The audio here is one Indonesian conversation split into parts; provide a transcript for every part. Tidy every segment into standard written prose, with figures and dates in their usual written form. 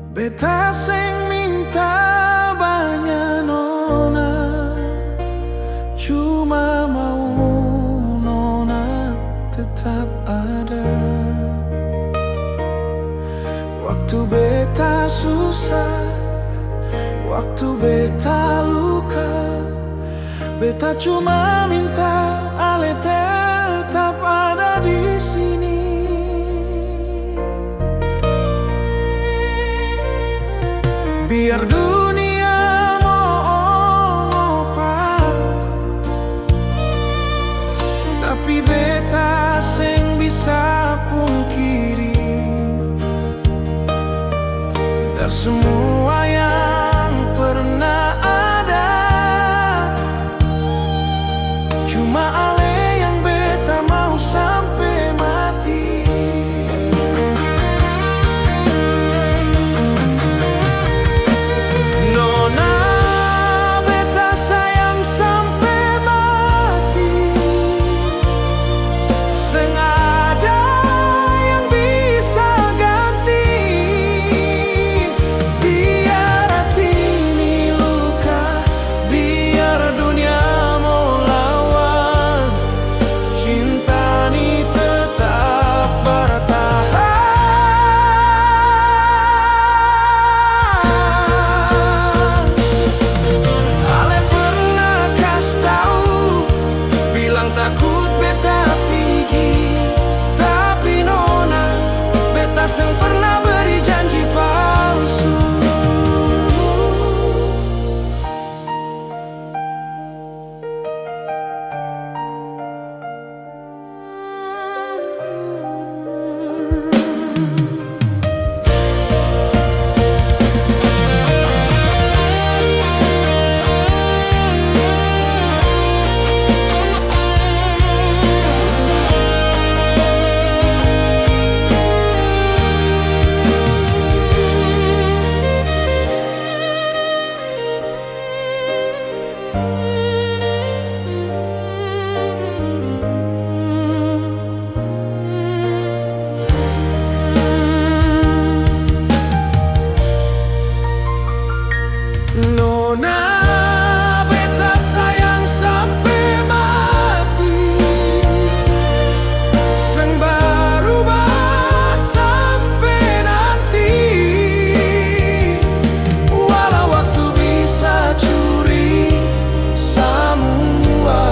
Beta sing minta banyak nona, cuma mau nona tetap ada. Waktu beta susah, waktu beta luka, beta cuma minta ale tetap ada di sini. Biar dunia mau apa, tapi beta sing bisa pungkiri dari semua yang pernah ada. Cuma ale yang beta mau sampai mati. Nona, beta sayang sampai mati. Seng ada yang bisa ganti. Biar hati ini luka, biar dunia mau lawan, cinta ini tetap bertahan. Ale pernah kas tahu, bilang takut beta pergi, tapi nona, beta seng pernah beri janji palsu. Nona, beta sayang sampai mati. Seng berubah sampai nanti. Walau waktu bisa curi semua,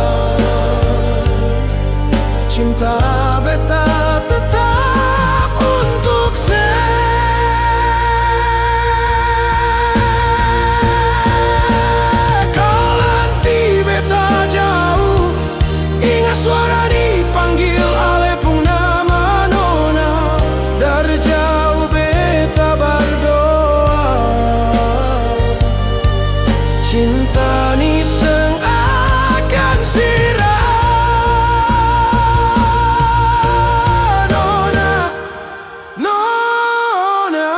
cinta beta tetap untuk suara dipanggil ale pun nama nona. Dari jauh beta berdoa, cinta ni seng akan sirah. Nona, nona,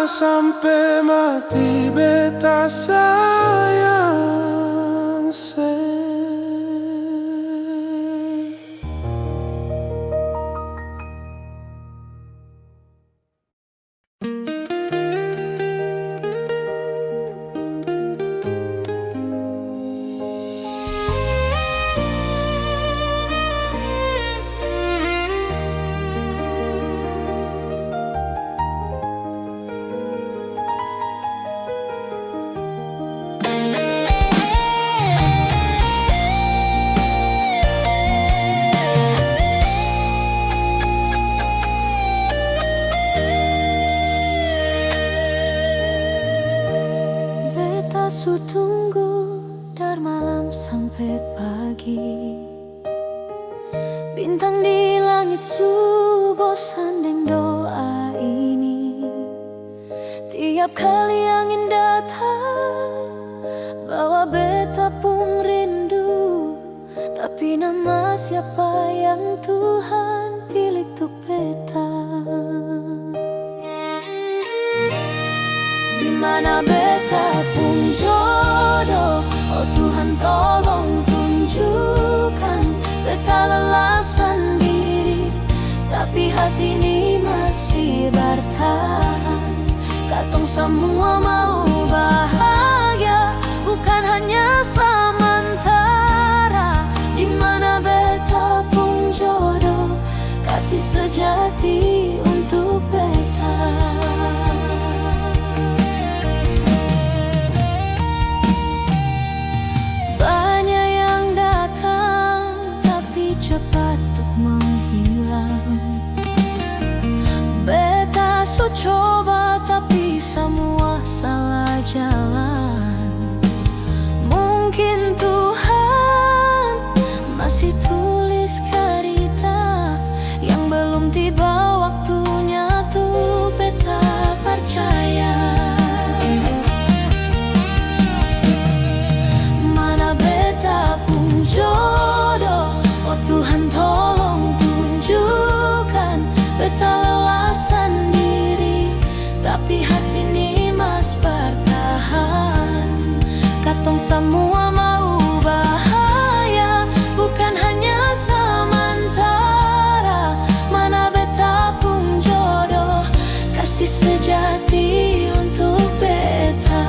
sampai mati beta sayang se. Su tunggu dari malam sampai pagi, bintang di langit su bosan deng doa ini. Tiap kali angin datang bawa beta pun rindu, tapi nama siapa yang Tuhan pilih untuk beta? Dimana beta pun jodoh, oh Tuhan tolong tunjukkan. Beta lelah sendiri, tak tapi hati ini masih bertahan. Katong semua mau bahagia, bukan hanya sementara. Dimana beta pun jodoh, kasih sejati untuk beta. Banyak yang datang, tapi cepat untuk menghilang. Beta so coba, tapi semua salah jalan. Mungkin Tuhan masih tulis cerita yang belum tiba waktunya tuh beta percaya. Mana beta pun jodoh, oh Tuhan tolong tunjukkan. Beta lelah sendiri, tapi hati ini mas bertahan. Katong semua mau bahagia, bukan hanya sementara. Mana beta pun jodoh, kasih sejati untuk beta.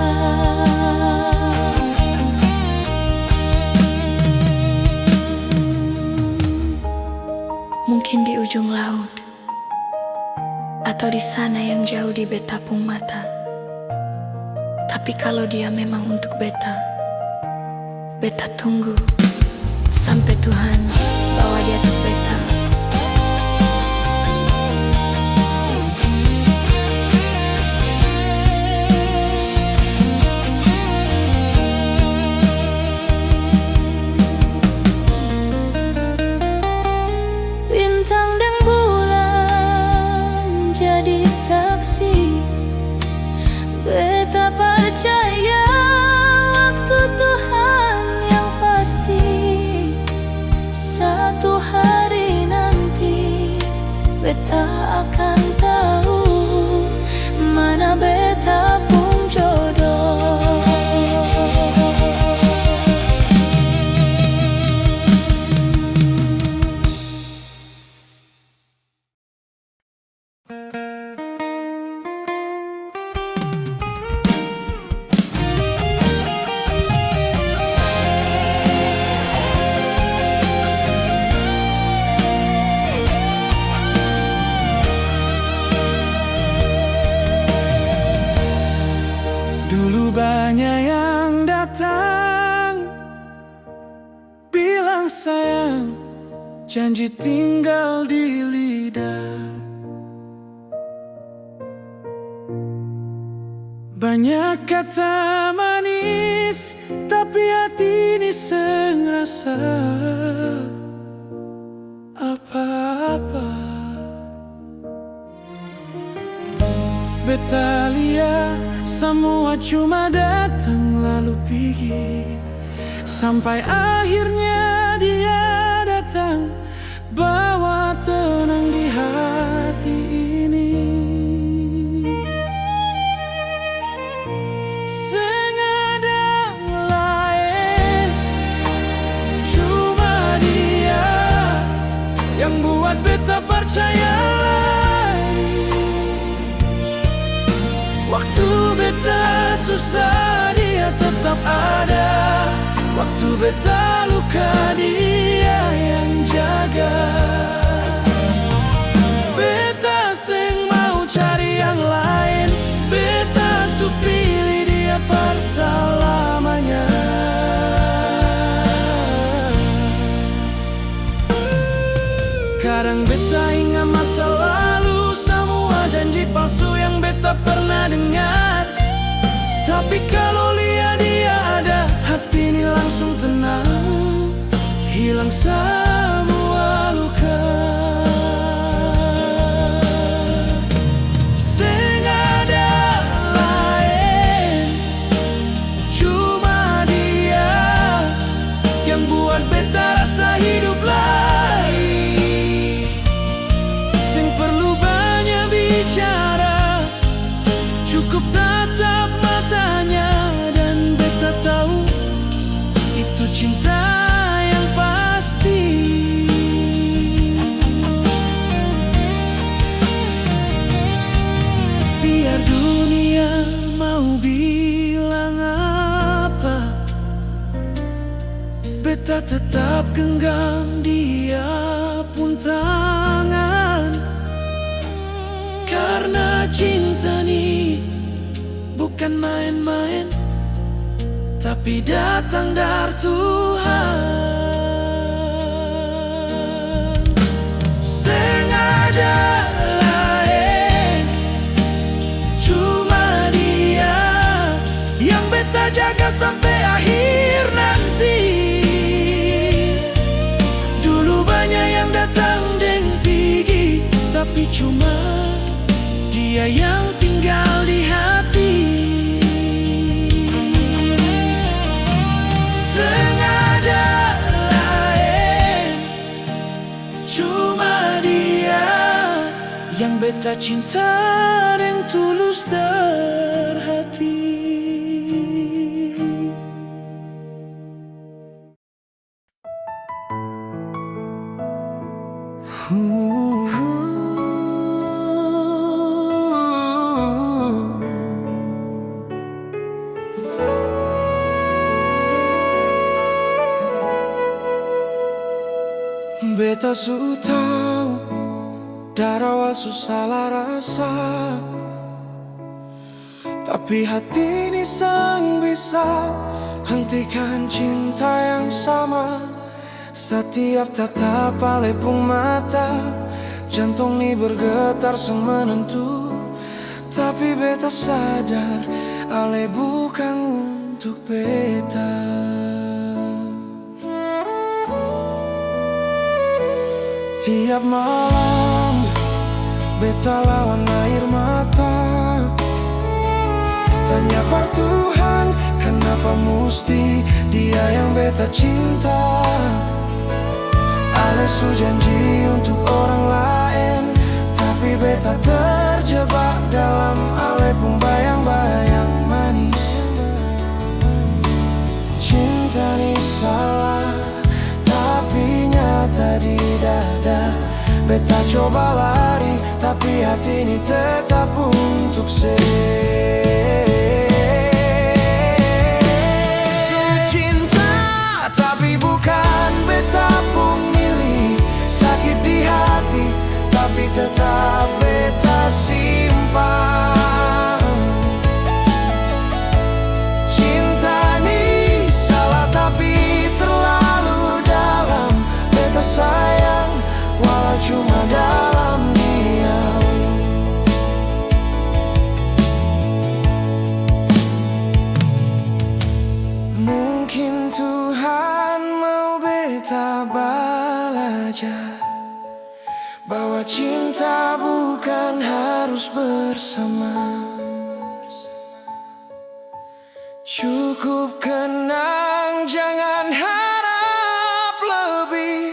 Mungkin di ujung laut, atau di sana yang jauh di beta pung mata. Tapi kalau dia memang untuk beta, beta tunggu sampai Tuhan bawa dia untuk beta. Bintang dan bulan jadi saksi, beta percaya waktu Tuhan yang pasti. Satu hari nanti beta akan tahu mana beta pun jodoh. Dulu banyak yang datang, bilang sayang, janji tinggal di lidah. Banyak kata manis, tapi hati ini seng rasa apa-apa. Beta lihat semua cuma datang lalu pergi, sampai akhirnya dia datang, bawa tenang di hati ini. Sengaja lain, cuma dia yang buat beta percaya. Waktu beta susah dia tetap ada, waktu beta luka dia yang jaga. Beta seng mau cari yang lain, beta su pilih dia perselamanya. Kadang beta ingat masa lalu, semua janji palsu yang beta pernah dengar. Tapi kalau lihat dia ada, hati ini langsung tenang, hilang semua luka. Sengaja lain, cuma dia yang buat beta rasa hidup lagi. Sing perlu banyak bicara, cukup tatap matanya, dan beta tahu itu cinta yang pasti. beta tetap genggam dia pun tangan. Karena cinta ini bukan main-main, tapi datang dari Tuhan. Sengaja lain, cuma dia yang beta jaga sampai akhir nanti. Dulu banyak yang datang dan pergi, tapi cuma dia yang tinggal di hati. Sengaja lain, cuma dia yang beta cinta dan tulus dari hati. Beta su tahu darawa su salah rasa, tapi hati ini sang bisa hentikan cinta yang sama. Setiap tatap alepung mata, jantung ini bergetar sang menentu. Tapi beta sadar ale bukan untuk beta. Tiap malam beta lawan air mata, tanya par Tuhan, kenapa mesti dia yang beta cinta. Ale su janji untuk orang lain, tapi beta terjebak dalam ale pun bayang-bayang manis. Cinta ni salah, tapi nyata di dada. Beta coba lari, tapi hati ini tetap untuk Cinta, tapi bukan beta pun milih. Sakit di hati, tapi tetap beta simpan. Cinta ni salah, tapi terlalu dalam. Beta sayang, walau cuma dalam diam. Mungkin Tuhan mau beta belajar bahwa cinta bukan harus bersama. Cukup kenang, jangan harap lebih,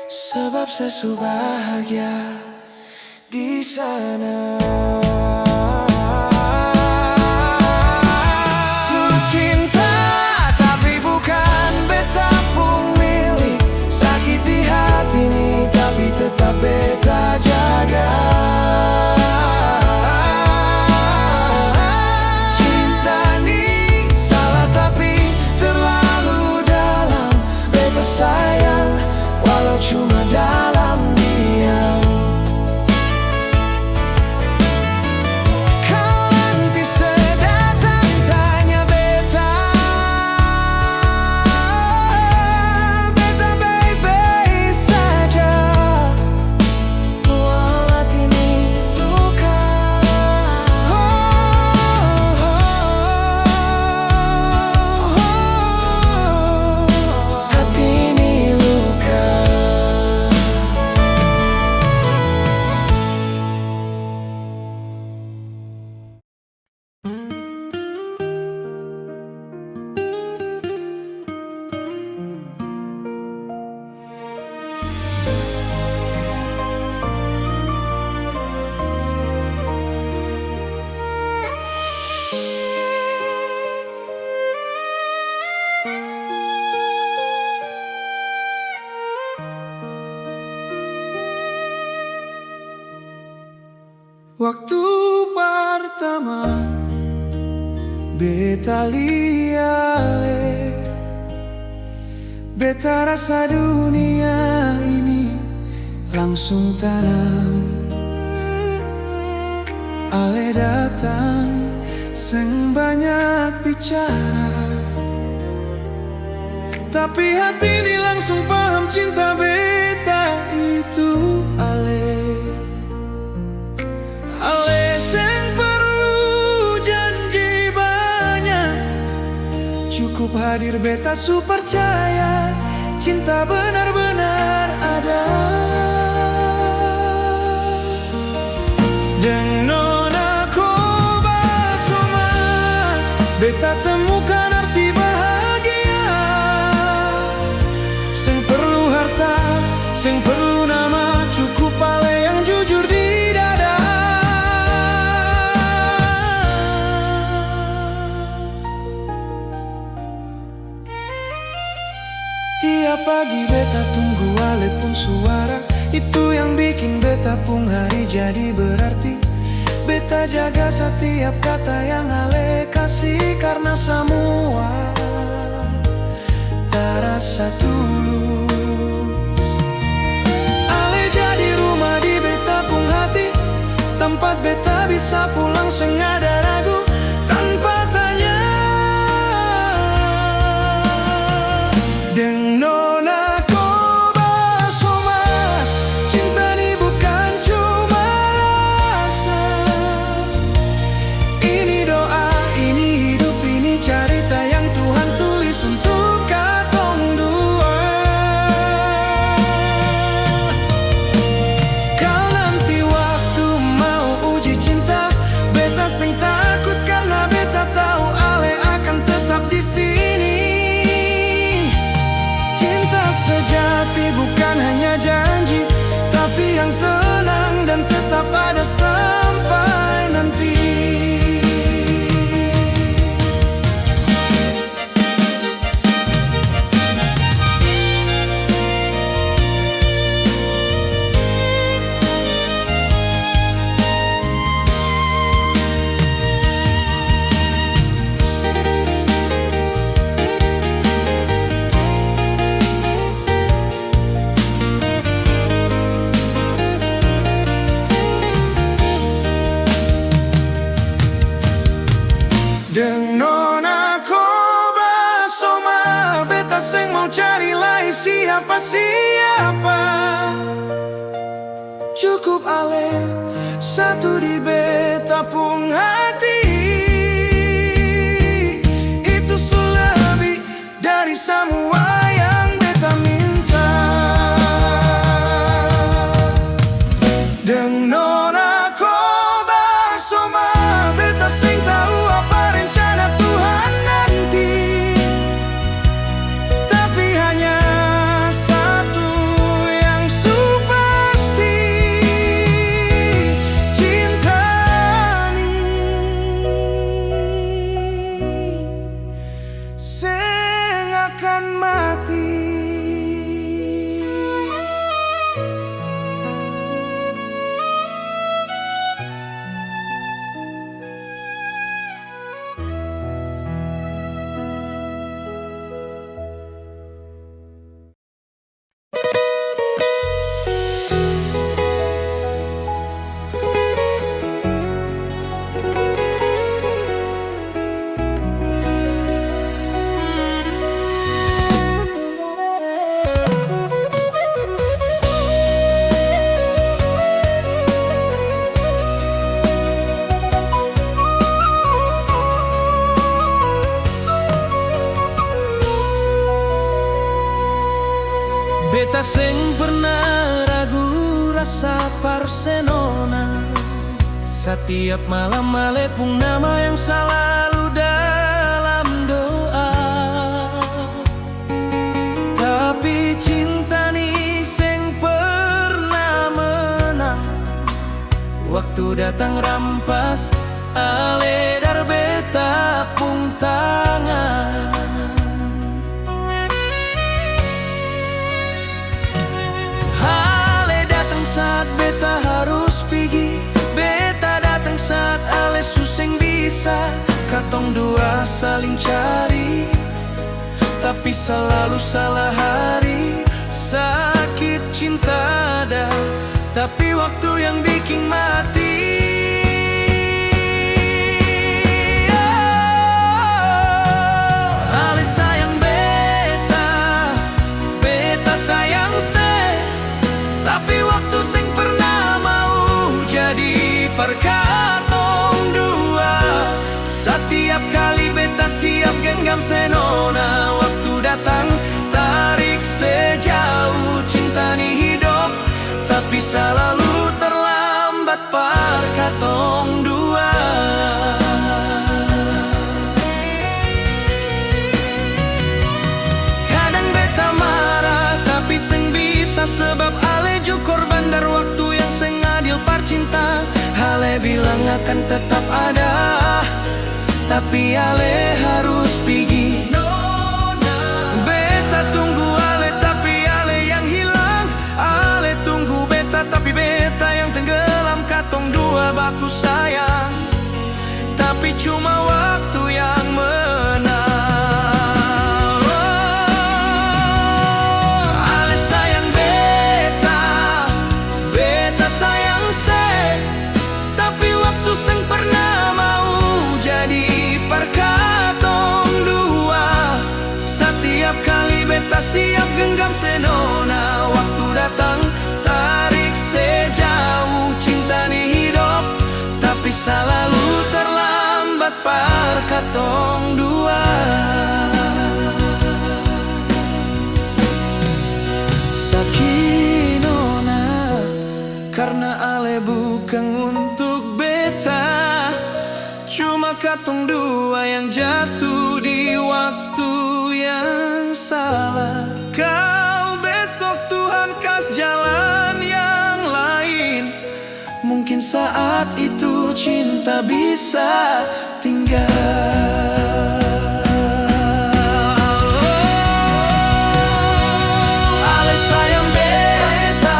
sebab saya sudah bahagia di sana. Cinta, tapi bukan beta pun milik. Sakit di hati ini, tapi tetap beta jaga. Cinta ni salah, tapi terlalu dalam. Beta sayang, walau cuma dalam diam. Kau nanti sedatang tanya beta, beta baik-baik saja, walau hati ini luka. Hati ini luka. Waktu pertama beta liale, Beta rasa dunia ini langsung tanam. Ale datang seng banyak bicara, tapi hati ini langsung paham cinta beta itu ale. Ale seng perlu janji banyak, cukup hadir beta su percaya cinta benar-benar ada. Deng nona koba soma, beta temukan arti bahagia. Seng perlu harta, seng perlu nama, cukup ale yang jujur di dada. Tiap pagi beta tunggu ale pun suara, itu yang bikin beta pun hari jadi berarti. Beta jaga setiap kata yang ale kasih, karena semua terasa tulus. Ale jadi rumah di beta pun hati, tempat beta bisa pulang seng ada ragu, tanpa tanya. Deng nona koba soma, cinta ni bukan cuma rasa. Ini doa, ini hidup, ini cerita yang Tuhan tulis untuk katong dua. Kau nanti waktu mau uji cinta, beta seng takut karena beta tahu ale akan tetap di sini. Sejati bukan hanya janji, tapi yang tenang dan tetap ada sampai nanti. Deng nona koba soma, beta seng mau cari lagi siapa-siapa. Cukup ale satu di beta pun hati, itu sudah lebih dari semua yang beta minta. Deng nona koba soma, beta seng tahu apa rencana Tuhan nanti, tapi hanya satu yang su pasti, cinta ni seng akan mati. Beta seng pernah ragu rasa parsenona. Setiap malam ale pun nama yang selalu dalam doa. Tapi cinta ni seng pernah menang. Waktu datang rampas ale dar beta pun tangan. Saat beta harus pergi, beta datang saat ale suseng bisa. Katong dua saling cari, tapi tapi selalu salah hari. Sakit cinta ada, tapi waktu yang bikin mati. Ale sayang beta, beta sayang se, tapi waktu sing pernah mau jadi perkatong dua. Setiap kali beta siap genggam senona, waktu datang tarik sejauh cinta ni hidup, tapi selalu terlambat perkatong dua. Kadang beta marah, tapi seng bisa sebab ale ju korban dari waktu yang seng adil percinta. Ale bilang akan tetap ada, tapi ale harus pergi. Beta tunggu ale, tapi ale yang hilang. Ale tunggu beta, tapi beta yang tenggelam. Katong dua baku sayang, tapi cuma waktu yang menang. Ale sayang beta, beta sayang se, tapi waktu seng pernah mau jadi perkatong dua. Setiap kali beta siap genggam senona, waktu datang tarik sejauh cinta ni hidup, tapi selalu terlambat perkatong dua. Sakinona, karena ale bukan untuk beta, cuma katong dua yang jatuh di waktu yang salah. Kau besok Tuhan kas jalan yang lain, mungkin saat itu cinta bisa tinggal. Ale sayang beta,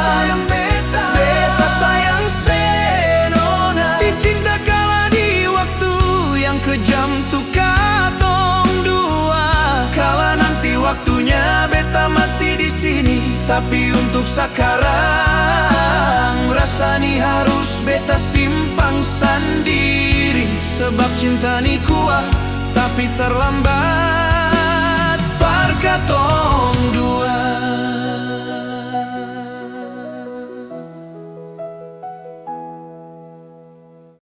beta sayang senona, dicinta kalah di waktu yang kejam tuh katong dua. Kala nanti waktunya beta masih di sini, tapi untuk sekarang rasani harus beta simpang sendiri. Sebab cinta ni kuat, tapi terlambat perkatong